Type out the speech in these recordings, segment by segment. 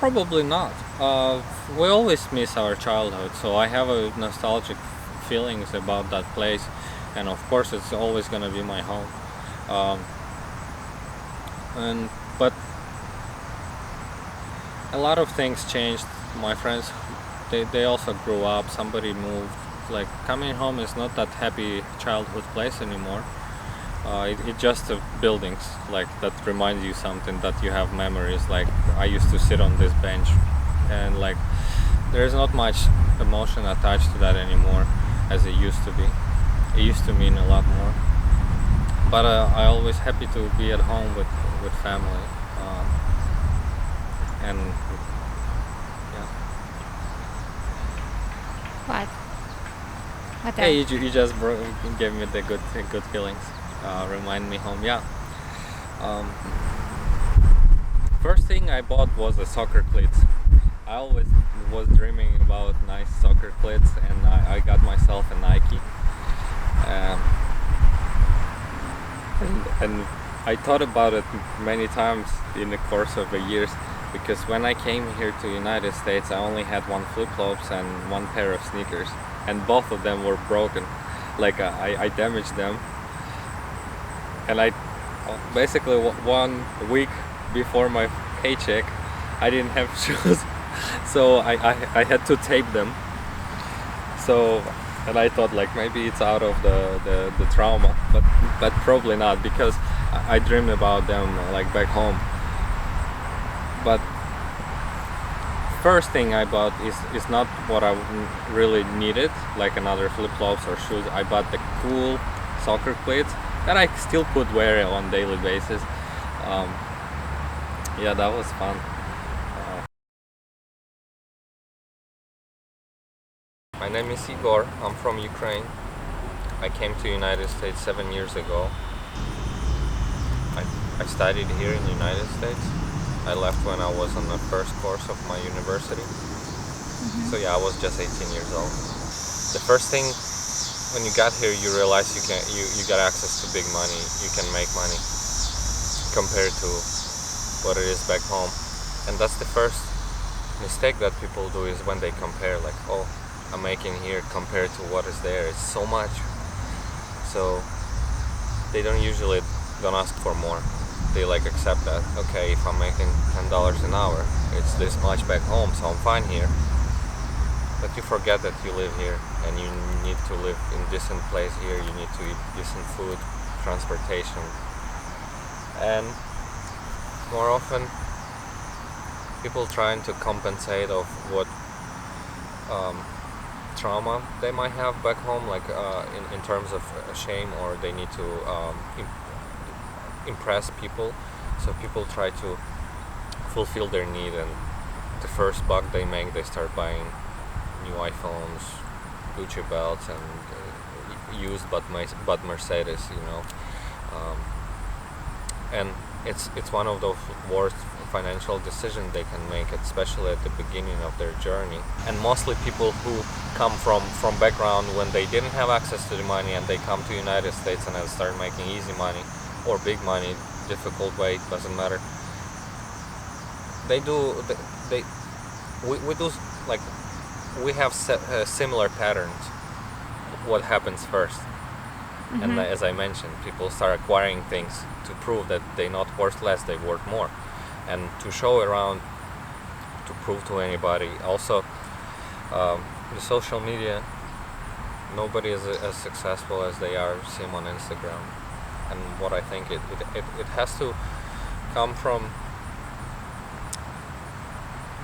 Probably not. We always miss our childhood, so I have a nostalgic feelings about that place, and of course, it's always gonna be my home. Um, and but a lot of things changed. My friends, they also grew up. Somebody moved. Like coming home is not that happy childhood place anymore. It just buildings like that remind you something, that you have memories. Like I used to sit on this bench, and like there's not much emotion attached to that anymore as it used to be. It used to mean a lot more. But I always happy to be at home with family. And yeah. What? What Hey, else? you just gave me the good feelings. Remind me home. Yeah. Um, First thing I bought was a soccer cleats. I always was dreaming about nice soccer cleats, and I got myself a Nike. Um, and I thought about it many times in the course of the years, because when I came here to United States, I only had one flip flops and one pair of sneakers, and both of them were broken. Like I damaged them, and I basically 1 week before my paycheck, I didn't have shoes, so I had to tape them. So, and I thought like maybe it's out of the trauma, but probably not, because I dream about them like back home. But first thing I bought is not what I really needed, like another flip flops or shoes. I bought the cool soccer cleats that I still could wear on daily basis. Um, yeah, that was fun. My name is Egor. I'm from Ukraine. I came to United States 7 years ago. I studied here in the United States. I left when I was on the first course of my university. So yeah, I was just 18 years old. The first thing when you got here, you realize you got access to big money. You can make money compared to what it is back home. And that's the first mistake that people do, is when they compare, like, oh, I'm making here compared to what is there. It's so much. So they don't ask for more. They like accept that, okay, if I'm making $10 an hour, it's this much back home, so I'm fine here. But you forget that you live here, and you need to live in decent place here. You need to eat decent food, transportation, and more often people trying to compensate of what trauma they might have back home, like in terms of shame, or they need to impress people. So people try to fulfill their need, and the first buck they make, they start buying new iPhones, Gucci belts, and used but Mercedes, and it's one of those worst financial decisions they can make, especially at the beginning of their journey. And mostly people who come from background when they didn't have access to the money, and they come to United States and they start making easy money or big money, difficult way, doesn't matter. They do they we do, like, we have similar patterns. What happens first? And as I mentioned, people start acquiring things to prove that they're not worth less, they worth more, and to show around, to prove to anybody. Also, the social media, nobody is as successful as they are seen on Instagram. And what I think it has to come from,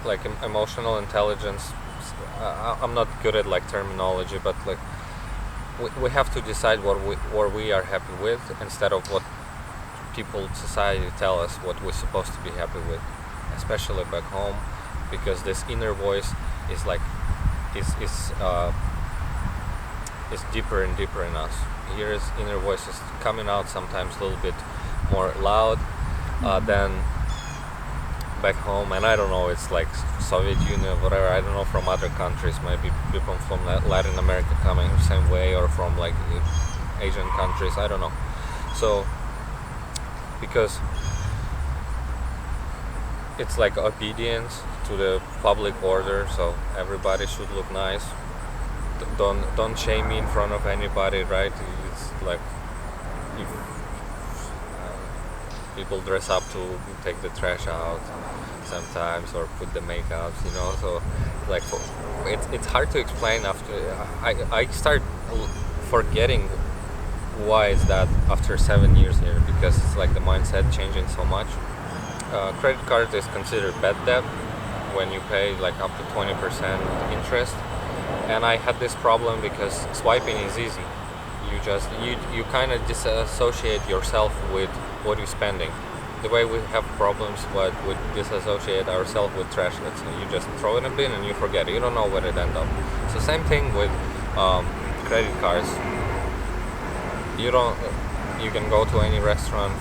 like, emotional intelligence. I'm not good at like terminology, but like we have to decide what we are happy with, instead of what people, society tell us what we're supposed to be happy with, especially back home, because this inner voice is like is deeper and deeper in us. Here is inner voices coming out sometimes a little bit more loud than back home. And I don't know, it's like Soviet Union, whatever, I don't know, from other countries, maybe people from Latin America coming the same way, or from like Asian countries, I don't know. So because it's like obedience to the public order, so everybody should look nice. Don't shame me in front of anybody, right? It's like if people dress up to take the trash out sometimes or put the makeup, so like it's hard to explain after I start forgetting why is that after 7 years here, because it's like the mindset changing so much. Credit card is considered bad debt when you pay like up to 20% interest, and I had this problem because swiping is easy. You kind of disassociate yourself with what you're spending. The way we have problems, but we disassociate ourselves with trash. Let's say you just throw it in a bin and you forget it. You don't know where it end up. So same thing with credit cards. You can go to any restaurant,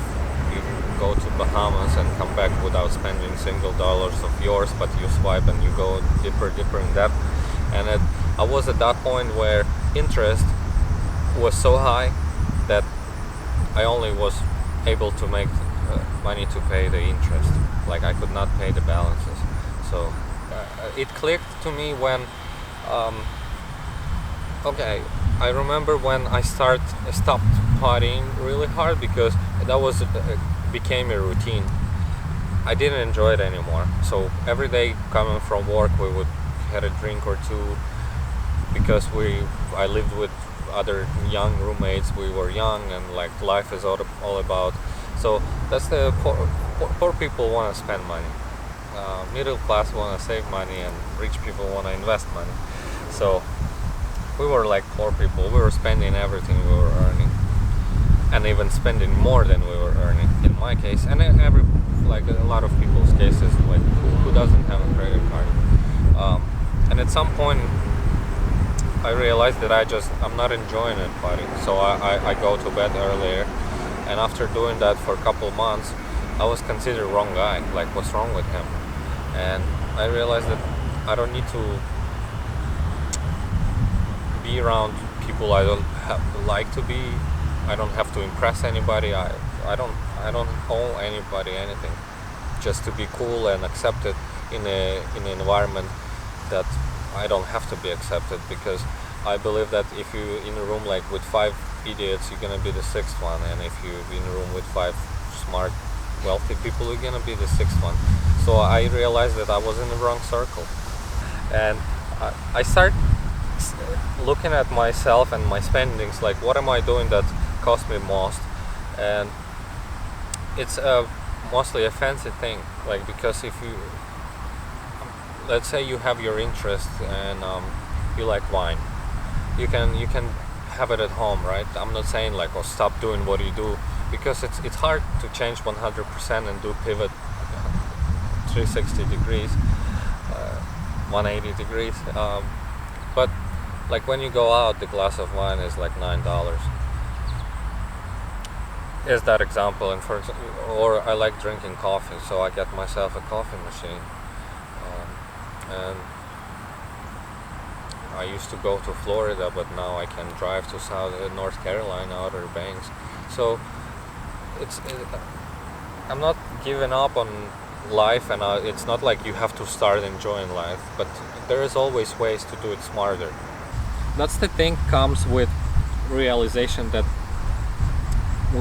you can go to Bahamas and come back without spending single dollars of yours, but you swipe and you go deeper in debt. And I was at that point where interest was so high that I only was able to make money to pay the interest. Like I could not pay the balances. So it clicked to me when okay, I remember when I stopped partying really hard, because that was became a routine. I didn't enjoy it anymore. So every day coming from work, we would had a drink or two, because I lived with other young roommates. We were young, and like life is all about. So that's the poor people want to spend money. Middle class want to save money, and rich people want to invest money. So we were like poor people. We were spending everything we were earning, and even spending more than we were earning. In my case, and in like a lot of people's cases, like who doesn't have a credit card. And at some point, I realized that I'm not enjoying it partying. So I go to bed earlier, and after doing that for a couple of months, I was considered wrong guy. Like, what's wrong with him? And I realized that I don't need to be around people I don't like to be. I don't have to impress anybody. I don't owe anybody anything. Just to be cool and accepted in an environment that I don't have to be accepted, because I believe that if you're in a room like with 5 idiots, you're gonna be the 6th one, and if you're in a room with 5 smart, wealthy people, you're gonna be the 6th one. So I realized that I was in the wrong circle, and I start looking at myself and my spendings, like what am I doing that cost me most, and it's mostly a fancy thing, like because if you let's say you have your interest and you like wine, you can have it at home, right? I'm not saying like, oh, stop doing what you do, because it's hard to change 100% and do pivot 360 degrees, 180 degrees, but like when you go out, the glass of wine is like $9. Is that example? And or I like drinking coffee, so I get myself a coffee machine. And I used to go to Florida, but now I can drive to North Carolina, Outer Banks. So I'm not giving up on life, and it's not like you have to start enjoying life, but there is always ways to do it smarter. That's the thing comes with realization that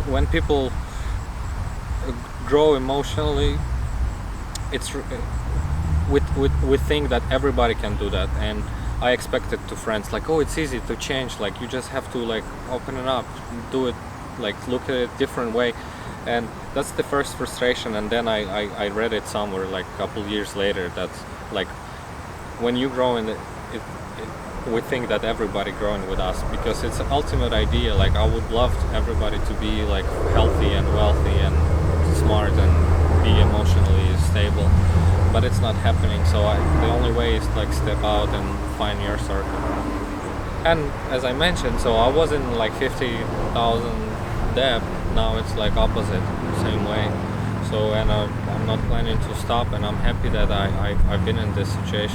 when people grow emotionally, it's we think that everybody can do that, and I expect it to friends, like, oh, it's easy to change, like you just have to like open it up, do it, like look at it different way. And that's the first frustration. And then I read it somewhere like a couple years later that like when you grow in we think that everybody growing with us, because it's an ultimate idea. Like I would love everybody to be like healthy and wealthy and smart and be emotionally stable, but it's not happening. So the only way is like step out and find your circle. And as I mentioned, so I was in like 50,000 debt. Now it's like opposite, same way. So and I'm not planning to stop, and I'm happy that I've been in this situation.